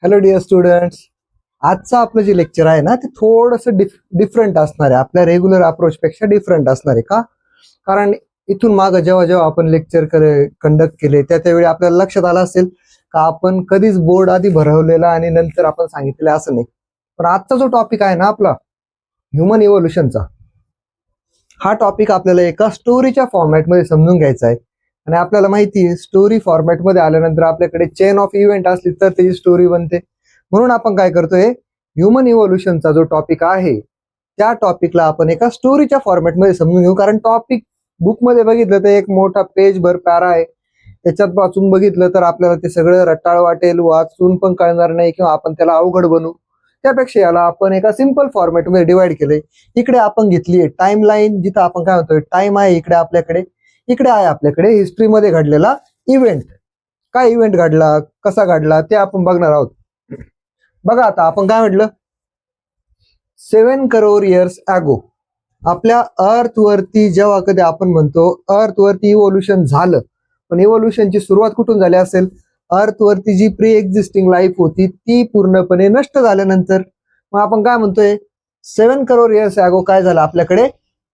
Hello dear students. आजचं आपलं जे लेक्चर आहे ना ते थोडंसं डिफरंट असणार आहे. आपल्या रेग्युलर अप्रोचपेक्षा डिफरंट असणार आहे. का? कारण इथून मागं जेव्हा जेव्हा आपण लेक्चर कंडक्ट केले त्यावेळी आपल्याला लक्षात आलं असेल का आपण कधीच बोर्ड आधी भरवलेला आणि नंतर आपण सांगितलेलं असं नाही. पण आजचा जो टॉपिक आहे ना आपला ह्युमन इव्होल्युशनचा, हा टॉपिक आपल्याला एका स्टोरीच्या फॉर्मॅटमध्ये समजून घ्यायचा आहे. आणि आपल्याला माहिती आहे स्टोरी फॉर्मॅटमध्ये आल्यानंतर आपल्याकडे चेन ऑफ इव्हेंट असली तर त्याची स्टोरी बनते. म्हणून आपण काय करतोय, ह्युमन इव्होल्युशनचा जो टॉपिक आहे त्या टॉपिकला आपण एका स्टोरीच्या फॉर्मॅटमध्ये समजून घेऊ. कारण टॉपिक बुकमध्ये बघितलं तर एक मोठा पेजभर पॅरा आहे, त्याच्यात वाचून बघितलं तर आपल्याला ते सगळं रटाळ वाटेल, वाचून पण कळणार नाही किंवा आपण त्याला अवघड बनवू. त्यापेक्षा याला आपण एका सिंपल फॉर्मॅटमध्ये डिवाइड केलंय. इकडे आपण घेतली टाइम लाईन, जिथं आपण काय म्हणतोय टाइम आहे इकडे आपल्याकडे, इकडे आहे आपल्याकडे हिस्ट्रीमध्ये घडलेला इव्हेंट. काय इव्हेंट घडला, कसा घडला ते आपण बघणार आहोत. बघा आता आपण काय म्हटलं, 7 करोड इयर्स ॲगो आपल्या अर्थ वरती जेव्हा कधी आपण म्हणतो अर्थ वरती इव्होल्युशन झालं, पण इव्होल्युशनची सुरुवात कुठून झाली असेल? अर्थ वरती जी प्री एक्झिस्टिंग लाईफ होती ती पूर्णपणे नष्ट झाल्यानंतर. मग आपण काय म्हणतोय 7 करोड इयर्स ॲगो काय झालं आपल्याकडे?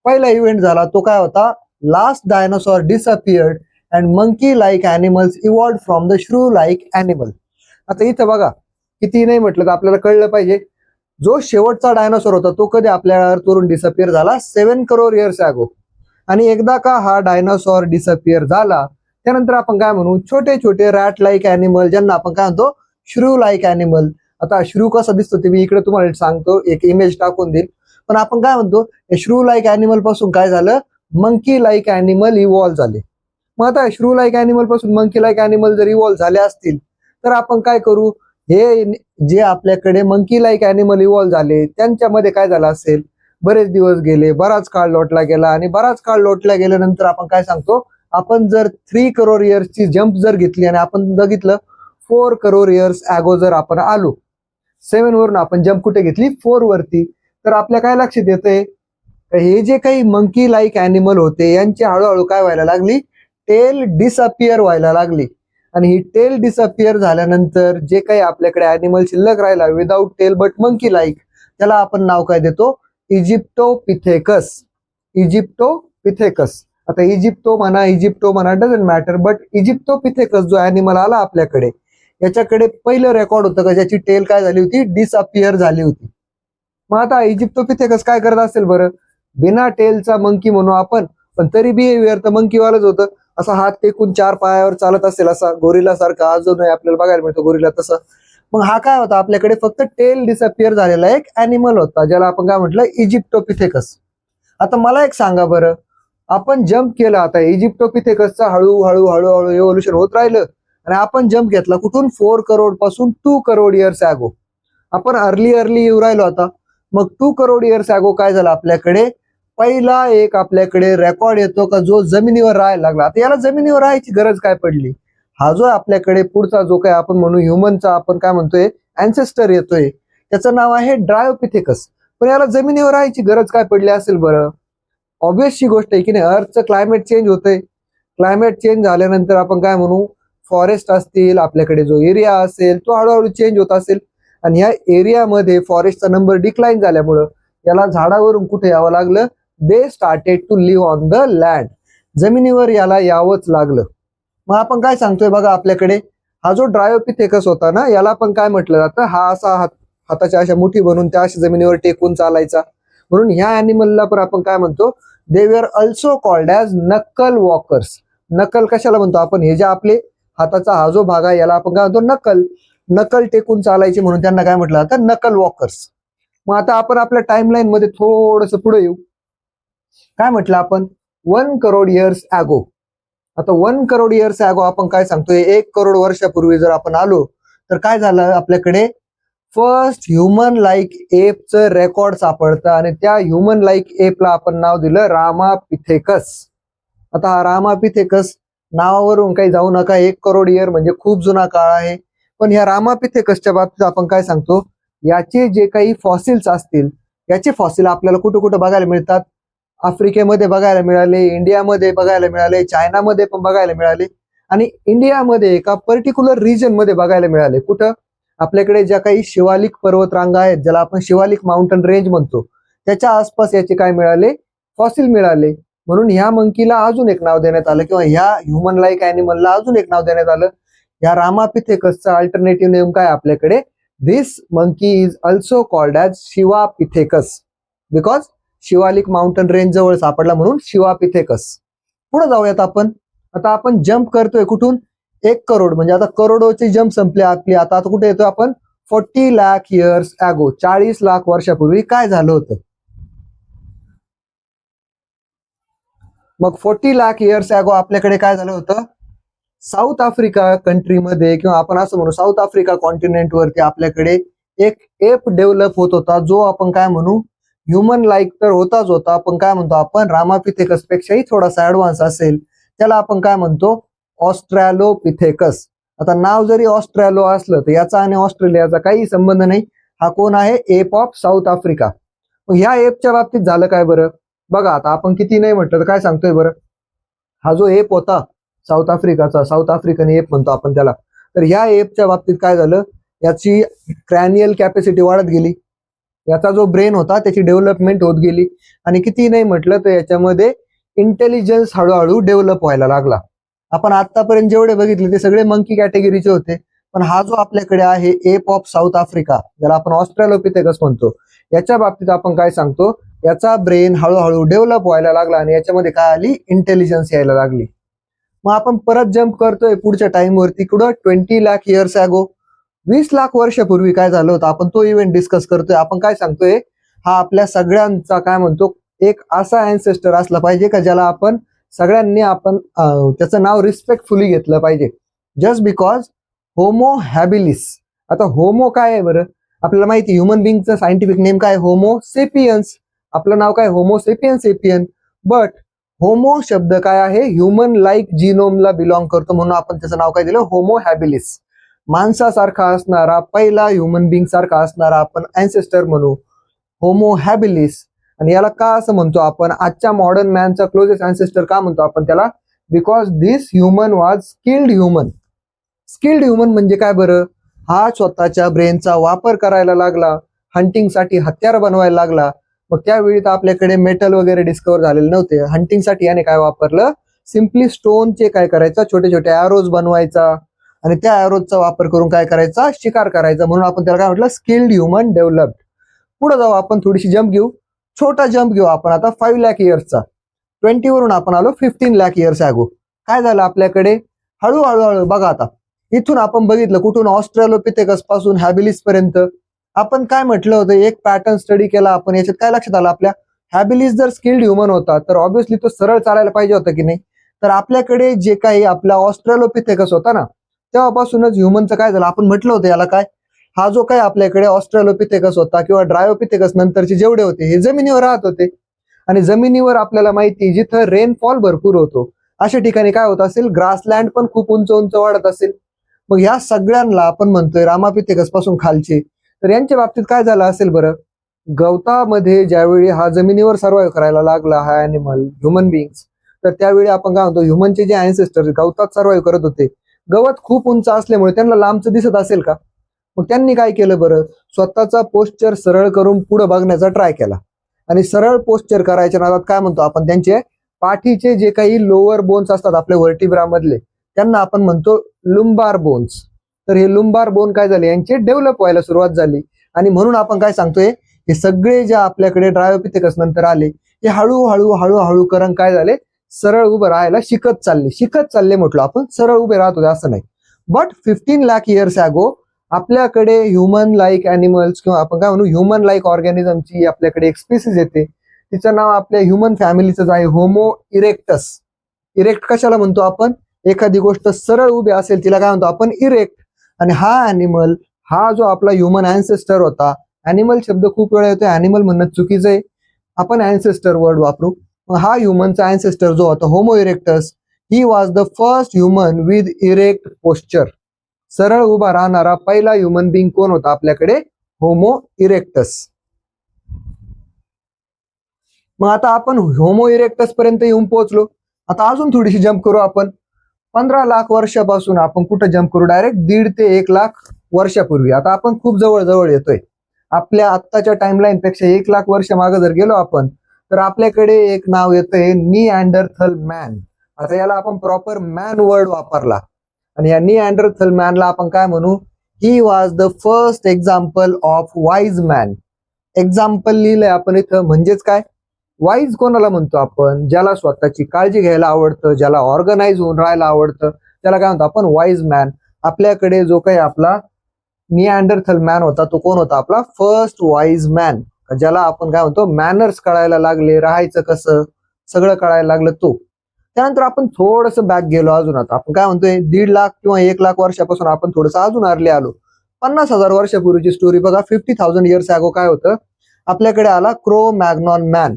पहिला इव्हेंट झाला तो काय होता? Last dinosaur disappeared and monkey like animals evolved from the shrew like animal. आता इथं बघा किती नाही म्हटलं तर आपल्याला कळलं पाहिजे, जो शेवटचा डायनोसॉर होता तो कधी आपल्या अर्थवरून डिसअपियर झाला? 7 करोड इयर्स ॲगो. आणि एकदा का हा डायनोसॉर डिसअपियर झाला त्यानंतर आपण काय म्हणू, छोटे छोटे रॅट लाईक ॲनिमल, ज्यांना आपण काय म्हणतो श्रू लाईक ॲनिमल. आता श्रू कसा दिसतो ते मी इकडे तुम्हाला सांगतो, एक इमेज टाकून देईल. पण आपण काय म्हणतो श्रू लाईक ॲनिमल पासून काय झालं, मंकी लाईक ॲनिमल इव्हॉल्व्ह झाले. मग आता श्रू लाईक ॲनिमल पासून मंकी लाईक ॲनिमल जर इव्हॉल्व्ह झाले असतील तर आपण काय करू, हे जे आपल्याकडे मंकी लाईक ॲनिमल इव्हॉल्व्ह झाले त्यांच्यामध्ये काय झालं असेल, बरेच दिवस गेले, बराच काळ लोटला गेला. आणि बराच काळ लोटला गेल्यानंतर आपण काय सांगतो, आपण जर 3 करोड इयर्सची जंप जर घेतली आणि आपण बघितलं 4 करोड इयर्स ॲगो जर आपण आलो, 7 वरून आपण जंप कुठे घेतली 4 वरती, तर आपल्या काय लक्षात येतंय, हे जे काही मंकी लाईक ॲनिमल होते यांची हळूहळू काय व्हायला लागली, टेल डिसअपियर व्हायला लागली. आणि ही टेल डिसअपियर झाल्यानंतर जे काही आपल्याकडे ॲनिमल शिल्लक राहिला without tail but monkey like, त्याला आपण नाव काय देतो, इजिप्टोपिथेकस. इजिप्टोपिथेकस. आता इजिप्टो म्हणा डझंट मॅटर, बट इजिप्टोपिथेकस जो ॲनिमल आला आपल्याकडे, याच्याकडे पहिलं रेकॉर्ड होतं का ज्याची टेल काय झाली होती, डिसअपियर झाली होती. मग आता इजिप्टोपिथेकस काय करत असेल बरं, बिना टेलचा मंकी म्हणू आपण, पण तरी बिहेवियर तर मंकीवालच होतं. असा हात टेकून 4 पायावर चालत असेल, असा गोरिला सारखा अजूनही आपल्याला बघायला मिळतो गोरिला तसं. मग हा काय होता, आपल्याकडे फक्त टेल डिसअपियर झालेला एक ॲनिमल होता ज्याला आपण काय म्हटलं, इजिप्टोपिथेकस. आता मला एक सांगा बरं, आपण जम्प केला, आता इजिप्टोपिथेकसचा हळूहळू हळूहळू इव्होल्युशन होत राहिलं आणि आपण जम्प घेतला कुठून, 4 करोड पासून 2 करोड इयर्स ॲगो. आपण अर्ली येऊ राहिलो आता. मग 2 करोड इयर्स ॲगो काय झालं आपल्याकडे, पहिला एक आपल्याकडे रेकॉर्ड येतो का जो जमिनीवर राहायला लागला. आता याला जमिनीवर राहायची गरज काय पडली, हा जो आपल्याकडे पुढचा जो काय आपण म्हणू ह्युमनचा आपण काय म्हणतोय अँसेस्टर येतोय, त्याचं नाव आहे ड्रायोपिथेकस. पण याला जमिनीवर राहायची गरज काय पडली असेल बरं? ऑब्वियसची गोष्ट आहे की नाही, अर्थचं क्लायमेट चेंज होतंय. क्लायमेट चेंज झाल्यानंतर आपण काय म्हणू, फॉरेस्ट असतील, आपल्याकडे जो एरिया असेल तो हळूहळू चेंज होत असेल. आणि ह्या एरियामध्ये फॉरेस्टचा नंबर डिक्लाइन झाल्यामुळं याला झाडावरून कुठे यावं लागलं, they started to live on the land. जमिनीवर याला यावंच लागलं. मग आपण काय सांगतोय बघा, आपल्याकडे हा जो ड्रायोपिथेकस होता ना, याला आपण काय म्हटलं जातं, हा असा हाताच्या अशा मुठी बनवून त्या अशा जमिनीवर टेकून चालायचा. म्हणून ह्या ॲनिमलला पण आपण काय म्हणतो, they were also called as नक्कल वॉकर्स. नक्कल कशाला म्हणतो आपण, हे जे आपले हाताचा हा जो भाग आहे याला आपण काय म्हणतो, नकल टेकून चालायचे म्हणून त्यांना काय म्हटलं जातं, नकल वॉकर्स. मग आता आपण आपल्या टाइमलाईन मध्ये थोडंसं पुढे येऊ. काय म्हटलं आपण, 1 करोड इयर्स ॲगो. आता 1 करोड इयर्स ॲगो आपण काय सांगतोय, 1 करोड वर्षापूर्वी जर आपण आलो तर काय झालं आपल्याकडे, फर्स्ट ह्युमन लाईक एपचं रेकॉर्ड सापडतं आणि त्या ह्युमन लाईक एपला आपण नाव दिलं रामापिथेकस. आता हा रामापिथेकस नावावरून काही जाऊ नका, 1 करोड इयर म्हणजे खूप जुना काळ आहे. पण ह्या रामापिथेकसच्या बाबतीत आपण काय सांगतो, याचे जे काही फॉसिल्स असतील, याचे फॉसिल आपल्याला कुठं कुठं बघायला मिळतात, आफ्रिकेमध्ये बघायला मिळाले, इंडियामध्ये बघायला मिळाले, चायनामध्ये पण बघायला मिळाले आणि इंडियामध्ये एका पर्टिक्युलर रिजन मध्ये बघायला मिळाले. कुठं, आपल्याकडे ज्या काही शिवालिक पर्वतरांगा आहेत, ज्याला आपण शिवालिक माउंटन रेंज म्हणतो, त्याच्या आसपास याचे काय मिळाले, फॉसिल मिळाले. म्हणून ह्या मंकीला अजून एक नाव देण्यात आलं, किंवा ह्या ह्युमन लाईक अॅनिमलला अजून एक नाव देण्यात आलं. या रामापिथेकसचा अल्टरनेटिव्ह नेम काय आपल्याकडे, this monkey is also called as Sivapithecus, because Shivalik mountain range जवळ सापडला म्हणून शिवापिथेकस. पुढे जाऊयात आपण. आता आपण जम्प करतोय कुठून, 1 करोड, म्हणजे आता करोडोची जम्प संपली आपली. आता कुठे येतोय आपण, 40 लाख इयर्स ॲगो, 40 लाख वर्षापूर्वी काय झालं होतं. मग 40 लाख इयर्स ॲगो आपल्याकडे काय झालं होतं, साऊथ आफ्रिका कंट्रीमध्ये, किंवा आपण असं म्हणू साऊथ आफ्रिका कॉन्टिनेंटवरती आपल्याकडे एक एप डेव्हलप होत होता, जो आपण काय म्हणू, ह्युमन लाईक तर होताच होता, पण काय म्हणतो आपण, रामापिथेकस पेक्षाही थोडासा ऍडव्हान्स असेल. त्याला आपण काय म्हणतो, ऑस्ट्रॅलोपिथेकस. आता नाव जरी ऑस्ट्रॅलो असलं तर याचा आणि ऑस्ट्रेलियाचा काही संबंध नाही. हा कोण आहे, एप ऑफ साऊथ आफ्रिका. मग ह्या एपच्या बाबतीत झालं काय बरं, बघा आता आपण किती नाही म्हटलं तर काय सांगतोय बरं, हा जो एप होता साऊथ आफ्रिकाचा, साऊथ आफ्रिकन एप म्हणतो आपण त्याला, तर ह्या एपच्या बाबतीत काय झालं, याची क्रॅनियल कॅपॅसिटी वाढत गेली, याचा जो ब्रेन होता त्याची डेव्हलपमेंट होत गेली, आणि किती नाही म्हटलं तर याच्यामध्ये इंटेलिजन्स हळूहळू डेव्हलप व्हायला लागला. आपण आतापर्यंत जेवढे बघितले ते सगळे मंकी कॅटेगरीचे होते, पण हा जो आपल्याकडे आहे एप ऑफ साऊथ आफ्रिका, ज्याला आपण ऑस्ट्रॅलोपिथेकस म्हणतो, याच्या बाबतीत आपण काय सांगतो, याचा ब्रेन हळूहळू डेव्हलप व्हायला लागला आणि याच्यामध्ये काय आली, इंटेलिजन्स यायला लागली. मग आपण परत जम्प करतोय पुढच्या टाइम वरती, कुठं, 20 लाख इयर्स ॲगो, 20 लाख वर्षापूर्वी काय झालं होतं, आपण तो इव्हेंट डिस्कस करतोय. आपण काय सांगतोय, हा आपल्या सगळ्यांचा काय म्हणतो, एक असा अँसेस्टर असला पाहिजे का ज्याला आपण सगळ्यांनी आपण त्याचं नाव रिस्पेक्टफुली घेतलं पाहिजे, जस्ट बिकॉज होमो हॅबिलिस. आता होमो काय आहे बरं, आपल्याला माहिती ह्युमन बिंगचं सायंटिफिक नेम काय, होमो सेपियन्स. आपलं नाव काय, homo sapien sapien. But homo शब्द काय आहे, ह्युमन लाईक जीनोमला बिलॉंग करतो, म्हणून आपण त्याचं नाव काय दिलं, होमो हॅबिलिस. माणसासारखा असणारा, पहिला ह्युमन बिंग सारखा असणारा आपण अँसेस्टर म्हणू, होमो हॅबिलिस. आणि याला का असं म्हणतो आपण, आजच्या मॉडर्न मॅनचा क्लोजेस्ट अँसेस्टर का म्हणतो आपण त्याला, because this human was skilled human. Skilled human म्हणजे काय बरं, हा स्वतःच्या ब्रेनचा वापर करायला लागला, हंटिंगसाठी हत्यार बनवायला लागला. मग त्यावेळी तर आपल्याकडे मेटल वगैरे डिस्कवर झालेले नव्हते. हंटिंगसाठी याने काय वापरलं, सिम्पली स्टोनचे काय करायचा, छोटे छोटे ॲरोज बनवायचा, आणि त्या ॲरोजचा वापर करून काय करायचा, शिकार करायचा. म्हणून आपण त्याला काय म्हटलं, स्किल्ड ह्युमन डेव्हलप्ड. पुढे जाऊ आपण, थोडीशी जम्प घेऊ, छोटा जम्प घेऊ आपण आता 5 लाख इयर्सचा. 20 वरून आपण आलो 15 लाख इयर्स ॲगो. काय झालं आपल्याकडे, हळूहळू बघा आता, इथून आपण बघितलं कुठून, ऑस्ट्रॅलोपिथेकस पासून हॅबिलिस पर्यंत. आपण काय म्हटलं होतं, एक पॅटर्न स्टडी केला आपण, याच्यात काय लक्षात आलं आपल्या, हॅबिलिस जर स्किल्ड ह्युमन होता तर ऑब्व्हियसली तो सरळ चालायला पाहिजे होता की नाही. तर आपल्याकडे जे काही आपला ऑस्ट्रॅलोपिथेकस होता ना, तेव्हापासूनच ह्युमनचं काय झालं, आपण म्हटलं होतं याला काय, हा जो काय आपल्याकडे ऑस्ट्रॅलोपिथेकस होता किंवा ड्रायोपिथेकस नंतरचे जेवढे होते हे जमिनीवर राहत होते. आणि जमिनीवर आपल्याला माहिती, जिथं रेनफॉल भरपूर होतो अशा ठिकाणी काय होत असेल, ग्रासलँड पण खूप उंच उंच वाढत असेल. मग ह्या सगळ्यांना आपण म्हणतोय रामापिथेकस पासून खालचे, तर यांच्या बाबतीत काय झालं असेल बरं, गवतामध्ये ज्यावेळी हा जमिनीवर सर्वाइव्ह करायला लागला हा ॲनिमल, ह्युमन बिंग्स, तर त्यावेळी आपण काय म्हणतो, ह्युमनचे जे अँसेस्टर गवतात सर्वाइव्ह करत होते, गवत खूप उंच असल्यामुळे त्यांना लांबचं दिसत असेल का. मग त्यांनी काय केलं बरं, स्वतःचा पोस्चर सरळ करून पुढे बघण्याचा ट्राय केला. आणि सरळ पोस्चर करायच्या नादात काय म्हणतो आपण, त्यांचे पाठीचे जे काही लोअर बोन्स असतात आपल्या व्हर्टिब्रा मधले, त्यांना आपण म्हणतो लुंबार बोन्स. तर हे लुंबार बोन काय झाले, यांचे डेव्हलप व्हायला सुरुवात झाली. आणि म्हणून आपण काय सांगतोय, हे सगळे जे आपल्याकडे ड्रायोपिथेकस नंतर आले, हे हळूहळू करून काय झाले, सरळ उभं राहायला शिकत चालले म्हटलं आपण, सरळ उभे राहत होते असं नाही. बट 15 लाख इयर्स ॲगो आपल्याकडे ह्युमन लाईक ॲनिमल्स, किंवा आपण काय म्हणू ह्युमन लाईक ऑर्गॅनिझमची आपल्याकडे एक स्पीसीज येते, तिचं नाव आपल्या ह्युमन फॅमिलीचं आहे, होमो इरेक्टस. इरेक्ट कशाला म्हणतो आपण, एखादी गोष्ट सरळ उभी असेल तिला काय म्हणतो आपण, इरेक्ट. आणि हा ॲनिमल, हा जो आपला ह्युमन अँसेस्टर होता, ॲनिमल शब्द खूप वेळा येतो, ॲनिमल म्हणणं चुकीचं आहे, आपण अँसेस्टर वर्ड वापरू. हा ह्युमनचा अँसेस्टर जो होता homo erectus, he was the first human with erect posture. सरळ उभा राहणारा पहिला ह्युमन बिंग कोण होता आपल्याकडे, होमो इरेक्टस. मग आता आपण होमो इरेक्टस पर्यंत येऊन पोहोचलो. आता अजून थोडीशी जम्प करू आपण, 15 लाख वर्षापासून आपण कुठं जम्प करू, डायरेक्ट 1.5 ते 1 लाख वर्षापूर्वी. आता आपण खूप जवळ जवळ येतोय. आपल्या आत्ताच्या टाइमलाईन पेक्षा 1,00,000 वर्ष मागे जर गेलो आपण, तर आपल्याकडे एक नाव येतंय निअँडरथल मॅन. आता याला आपण प्रॉपर मॅन वर्ड वापरला आणि या निअँडरथल मॅनला आपण काय म्हणू, he was the first example of wise man. Example लिहिलंय आपण इथं, म्हणजेच काय, वाईज कोणाला म्हणतो आपण, ज्याला स्वतःची काळजी घ्यायला आवडतं, ज्याला ऑर्गनाइज होऊन राहायला आवडतं, त्याला काय म्हणतो आपण, वाईज मॅन. आपल्याकडे जो काही आपला निअँडरथल मॅन होता तो कोण होता, आपला फर्स्ट वाईज मॅन, ज्याला आपण काय म्हणतो मॅनर्स कळायला लागले, राहायचं कसं सगळं कळायला लागलं तो. त्यानंतर आपण थोडस बॅक गेलो अजून. आता आपण काय म्हणतोय 1.5 लाख किंवा 1,00,000 वर्षापासून आपण थोडंसं अजून आरले आलो. 50,000 वर्षापूर्वीची स्टोरी बघा. 50,000 इयर्स अगो काय होतं, आपल्याकडे आला क्रो मॅग्नॉन मॅन.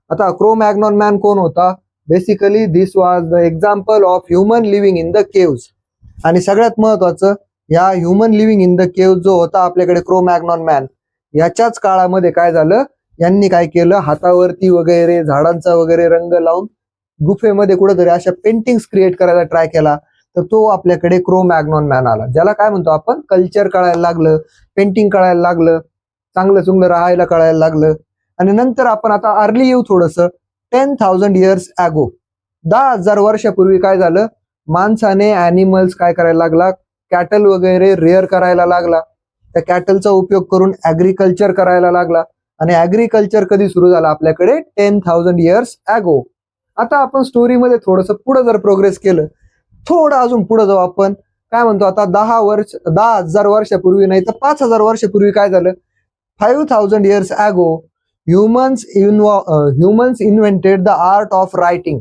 आता क्रो मॅग्नॉन मॅन कोण होता, basically this was the example of human living in the caves. आणि सगळ्यात महत्वाचं, या human living in the cave जो होता आपल्याकडे क्रो मॅग्नॉन मॅन, याच्याच काळामध्ये काय झालं, यांनी काय केलं, हातावरती वगैरे झाडांचा वगैरे रंग लावून गुफेमध्ये कुठेतरी अशा पेंटिंग्स क्रिएट करायला ट्राय केला. तर तो आपल्याकडे क्रो मॅग्नॉन मॅन आला, ज्याला काय म्हणतो आपण कल्चर कळायला लागलं, पेंटिंग कळायला लागलं, चांगलं चुंगलं राहायला कळायला लागलं. आणि नंतर आपण आता अर्ली येऊ थोडस. 10,000 इयर्स अगो, 10,000 वर्षापूर्वी काय झालं, माणसाने ॲनिमल्स काय करायला लागला, कॅटल वगैरे रेअर करायला लागला. त्या कॅटलचा उपयोग करून ऍग्रिकल्चर करायला लागला. आणि ऍग्रिकल्चर कधी सुरू झाला आपल्याकडे, 10,000 इयर्स अगो. आता आपण स्टोरीमध्ये थोडंसं पुढे जर प्रोग्रेस केलं, थोडं अजून पुढे जाऊ आपण. काय म्हणतो आता 10,000 वर्षापूर्वी नाही तर 5,000 वर्षापूर्वी काय झालं, 5,000 years ago humans invented the art of writing.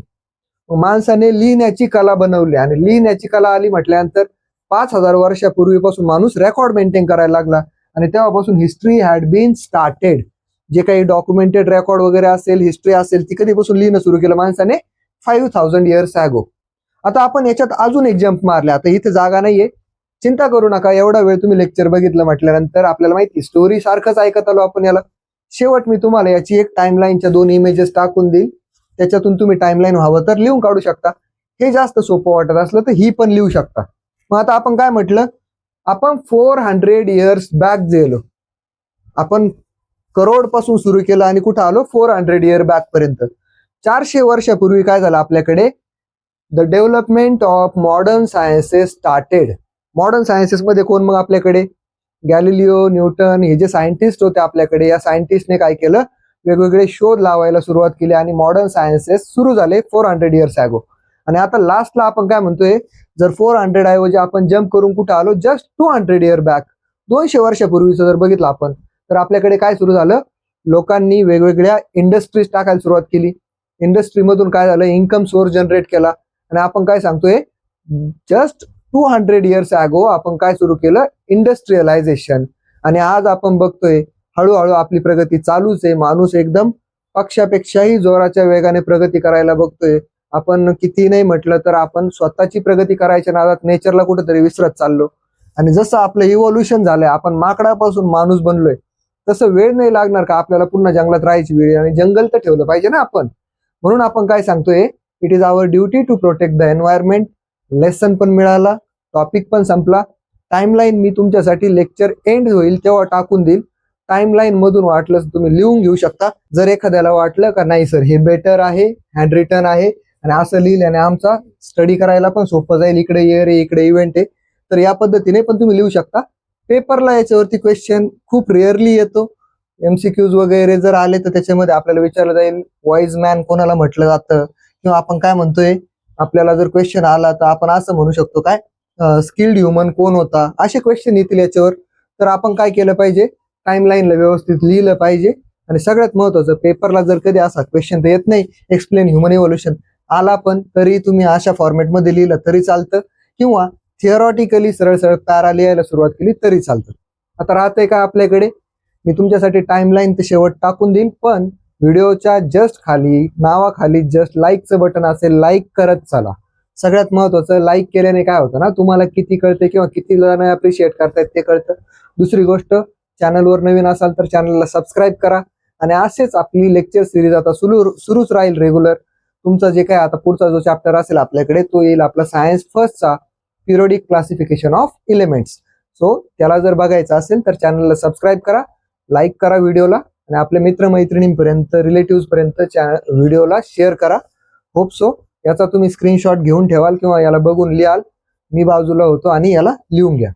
माणसाने लिहिण्याची कला बनवली. आणि लिहिण्याची कला आली म्हटल्यानंतर 5,000 वर्षापूर्वीपासून माणूस रेकॉर्ड मेंटेन करायला लागला. आणि तेव्हापासून हिस्ट्री हॅड बीन स्टार्टेड. जे काही डॉक्युमेंटेड रेकॉर्ड वगैरे असेल, हिस्ट्री असेल, ती कधीपासून लिहिणं सुरू केलं माणसाने, 5,000 इयर्स अगो. आता आपण याच्यात अजून एक जंप मारला. आता इथे जागा नाहीये, चिंता करू नका. एवढा वेळ तुम्ही लेक्चर बघितलं म्हटल्यानंतर आपल्याला माहिती, स्टोरी सारखंच ऐकत आलो आपण याला. शेवट मी तुम्हाला याची एक टाइमलाईनच्या 2 इमेजेस टाकून देईल, त्याच्यातून तुम्ही टाइमलाईन हवं तर लिहून काढू शकता. हे जास्त सोपं वाटत असलं तर ही पण लिहू शकता. मग आता आपण काय म्हटलं, आपण 400 इयर्स बॅक गेलो. आपण करोड पासून सुरू केलं आणि कुठं आलो, 400 इयर बॅक पर्यंत. 400 वर्षापूर्वी काय झालं आपल्याकडे, the development of modern sciences started. Modern sciences मध्ये कोण मग आपल्याकडे, गॅलिलिओ, न्यूटन, हे जे सायंटिस्ट होते आपल्याकडे, या सायंटिस्टने काय केलं, वेगवेगळे शोध लावायला सुरुवात केली आणि मॉडर्न सायन्सेस सुरू झाले 400 इयर्स अगो. आणि आता लास्टला आपण काय म्हणतोय, जर 400 ऐवजी आपण जम्प करून कुठं आलो, जस्ट 200 इयर बॅक, 200 वर्षापूर्वीचं जर बघितलं आपण, तर आपल्याकडे काय सुरू झालं, लोकांनी वेगवेगळ्या इंडस्ट्रीज टाकायला सुरुवात केली. इंडस्ट्रीमधून काय झालं, इन्कम सोर्स जनरेट केला. आणि आपण काय सांगतोय, जस्ट 200 इयर्स अगो आपण काय सुरू केलं, इंडस्ट्रियलायझेशन. आणि आज आपण बघतोय हळूहळू आपली प्रगती चालूच आहे. माणूस एकदम पक्षापेक्षाही जोराच्या वेगाने प्रगती करायला बघतोय. आपण किती नाही म्हटलं तर आपण स्वतःची प्रगती करायच्या नादात नेचरला कुठेतरी विसरत चाललो. आणि जसं आपलं इव्होल्युशन झालंय, आपण माकडापासून माणूस बनलोय, तसं वेळ नाही लागणार का आपल्याला पुन्हा जंगलात राहायची वेळ, आणि जंगल तर ठेवलं पाहिजे ना आपण. म्हणून आपण काय सांगतोय, it is our duty to protect the environment. Lesson पण मिळाला, टॉपिक पण संपला. टाइमलाईन मी तुमच्यासाठी लेक्चर एंड होईल तेव्हा टाकून देईल. टाइमलाईन मधून वाटलं तुम्ही लिहून घेऊ शकता. जर एखाद्याला वाटलं का नाही सर हे बेटर आहे, हँड रिटन आहे आणि असं लिहिल्याने आमचा स्टडी करायला पण सोपं जाईल, इकडे इयर आहे, इकडे इव्हेंट आहे, तर या पद्धतीने पण तुम्ही लिहू शकता. पेपरला याच्यावरती क्वेश्चन खूप रेअरली येतो. एमसीक्यूज वगैरे जर आले तर त्याच्यामध्ये आपल्याला विचारलं जाईल वाईज मॅन कोणाला म्हटलं जातं, किंवा आपण काय म्हणतोय, आपल्याला जर क्वेश्चन आला तर आपण असं म्हणू शकतो काय, स्किल्ड ह्युमन कोण होता, असे क्वेश्चन येतील याच्यावर. तर आपण काय केलं पाहिजे, टाइमलाईनला व्यवस्थित लिहिलं पाहिजे. आणि सगळ्यात महत्वाचं, पेपरला जर कधी असा क्वेश्चन तर येत नाही, एक्सप्लेन ह्युमन इव्होल्युशन आला पण तरी तुम्ही अशा फॉर्मॅटमध्ये लिहिलं तरी चालतं, किंवा थिअरॉटिकली सरळ सरळ पॅरा लिहायला सुरुवात केली तरी चालतं. आता राहतंय का आपल्याकडे, मी तुमच्यासाठी टाइमलाईन ते शेवट टाकून देईल, पण व्हिडिओच्या जस्ट खाली नावाखाली जस्ट लाईकचं बटन असेल, लाईक करत चला. सगळ्यात महत्वाचं, लाईक केल्याने काय होतं ना, तुम्हाला किती कळते किंवा किती जण अप्रिशिएट करतायत ते कळतं. दुसरी गोष्ट, चॅनलवर नवीन असाल तर चॅनलला सबस्क्राईब करा. आणि असेच आपली लेक्चर सिरीज आता सुरूच राहील रेग्युलर. तुमचं जे काय आता पुढचा जो चॅप्टर असेल आपल्याकडे, तो येईल आपला सायन्स फर्स्टचा periodic classification of elements. So त्याला जर बघायचं असेल तर चॅनलला सबस्क्राईब करा, लाईक करा व्हिडिओला आणि आपल्या मित्रमैत्रिणींपर्यंत, रिलेटिव्ह पर्यंत व्हिडिओला शेअर करा. होप सो याचा तुम्ही स्क्रीनशॉट घेऊन ठेवाल किंवा याला बघून लिहाल. मी बाजूला होतो आणि याला लिहून घ्या.